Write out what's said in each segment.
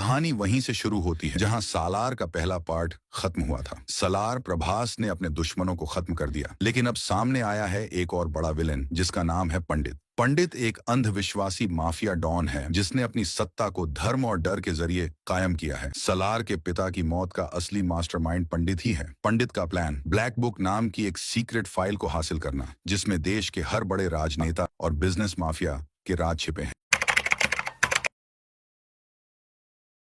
कहानी वहीं से शुरू होती है जहां सालार का पहला पार्ट खत्म हुआ था। सालार प्रभास ने अपने दुश्मनों को खत्म कर दिया, लेकिन अब सामने आया है एक और बड़ा विलेन जिसका नाम है पंडित। पंडित एक अंधविश्वासी माफिया डॉन है जिसने अपनी सत्ता को धर्म और डर के जरिए कायम किया है। सलार के पिता की मौत का असली मास्टरमाइंड पंडित ही है। पंडित का प्लान ब्लैक बुक नाम की एक सीक्रेट फाइल को हासिल करना, जिसमें देश के हर बड़े राजनेता और बिजनेस माफिया के राज छिपे हैं।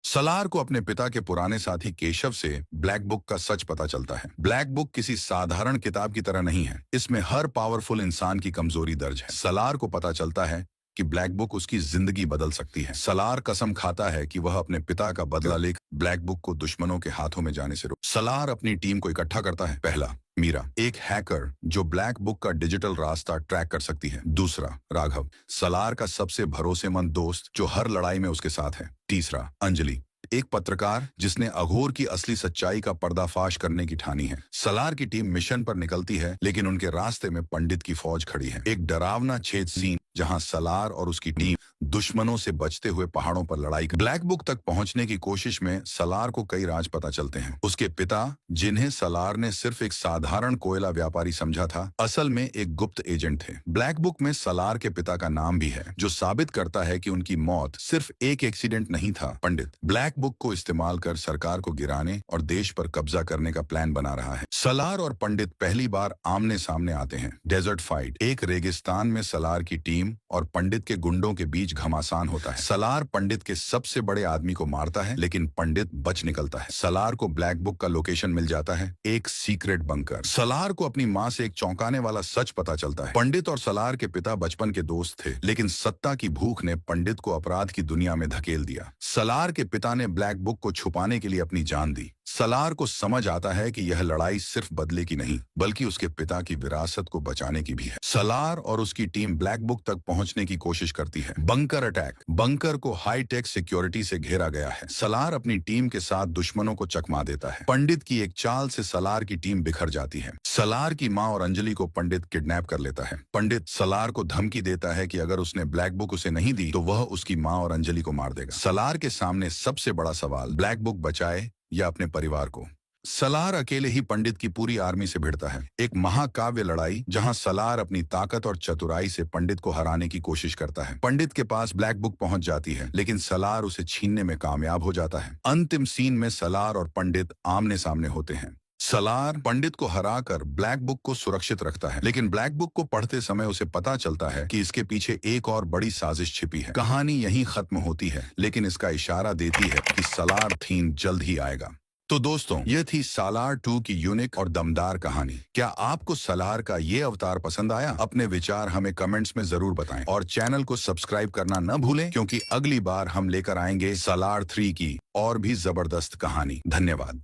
सलार को अपने पिता के पुराने साथी केशव से ब्लैक बुक का सच पता चलता है। ब्लैक बुक किसी साधारण किताब की तरह नहीं है, इसमें हर पावरफुल इंसान की कमजोरी दर्ज है। सलार को पता चलता है कि ब्लैक बुक उसकी जिंदगी बदल सकती है। सलार कसम खाता है कि वह अपने पिता का बदला लेकर ब्लैक बुक को दुश्मनों के हाथों में जाने से रोक। सलार अपनी टीम को इकट्ठा करता है। पहला, मीरा, एक हैकर जो ब्लैक बुक का डिजिटल रास्ता ट्रैक कर सकती है। दूसरा, राघव, सलार का सबसे भरोसेमंद दोस्त जो हर लड़ाई में उसके साथ है। तीसरा, अंजलि, एक पत्रकार जिसने अघोर की असली सच्चाई का पर्दाफाश करने की ठानी है। सलार की टीम मिशन पर निकलती है, लेकिन उनके रास्ते में पंडित की फौज खड़ी है। एक डरावना छेद सीन जहां सलार और उसकी टीम दुश्मनों से बचते हुए पहाड़ों पर लड़ाई कर। ब्लैक बुक तक पहुंचने की कोशिश में सलार को कई राज पता चलते हैं। उसके पिता, जिन्हें सलार ने सिर्फ एक साधारण कोयला व्यापारी समझा था, असल में एक गुप्त एजेंट थे। ब्लैक बुक में सलार के पिता का नाम भी है, जो साबित करता है कि उनकी मौत सिर्फ एक एक्सीडेंट नहीं था। पंडित ब्लैक बुक को इस्तेमाल कर सरकार को गिराने और देश पर कब्जा करने का प्लान बना रहा है। सलार और पंडित पहली बार आमने सामने आते हैं। डेजर्ट फाइट, एक रेगिस्तान में सलार की टीम और पंडित के गुंडों के बीच घमासान होता है। सलार पंडित के सबसे बड़े आदमी को मारता है, लेकिन पंडित बच निकलता है। सलार को ब्लैक बुक का लोकेशन मिल जाता है, एक सीक्रेट बंकर। सलार को अपनी मां से एक चौंकाने वाला सच पता चलता है। पंडित और सलार के पिता बचपन के दोस्त थे, लेकिन सत्ता की भूख ने पंडित को अपराध की दुनिया में धकेल दिया। सलार के पिता ने ब्लैक बुक को छुपाने के लिए अपनी जान दी। सलार को समझ आता है कि यह लड़ाई सिर्फ बदले की नहीं, बल्कि उसके पिता की विरासत को बचाने की भी है। सलार और उसकी टीम ब्लैक बुक तक पहुंचने की कोशिश करती है। बंकर अटैक, बंकर को हाई टेक सिक्योरिटी से घेरा गया है। सलार अपनी टीम के साथ दुश्मनों को चकमा देता है। पंडित की एक चाल से सलार की टीम बिखर जाती है। सलार की मां और अंजलि को पंडित किडनैप कर लेता है। पंडित सलार को धमकी देता है कि अगर उसने ब्लैक बुक उसे नहीं दी तो वह उसकी मां और अंजलि को मार देगा। सलार के सामने सबसे बड़ा सवाल, ब्लैक बुक बचाए या अपने परिवार को। सलार अकेले ही पंडित की पूरी आर्मी से भिड़ता है। एक महाकाव्य लड़ाई जहां सलार अपनी ताकत और चतुराई से पंडित को हराने की कोशिश करता है। पंडित के पास ब्लैक बुक पहुंच जाती है, लेकिन सलार उसे छीनने में कामयाब हो जाता है। अंतिम सीन में सलार और पंडित आमने सामने होते हैं। सलार पंडित को हराकर ब्लैक बुक को सुरक्षित रखता है, लेकिन ब्लैक बुक को पढ़ते समय उसे पता चलता है कि इसके पीछे एक और बड़ी साजिश छिपी है। कहानी यहीं खत्म होती है, लेकिन इसका इशारा देती है कि सलार थीम जल्द ही आएगा। तो दोस्तों, यह थी सालार 2 की यूनिक और दमदार कहानी। क्या आपको सलार का ये अवतार पसंद आया? अपने विचार हमें कमेंट्स में जरूर बताएं और चैनल को सब्सक्राइब करना न भूलें, क्योंकि अगली बार हम लेकर आएंगे सालार 3 की और भी जबरदस्त कहानी। धन्यवाद।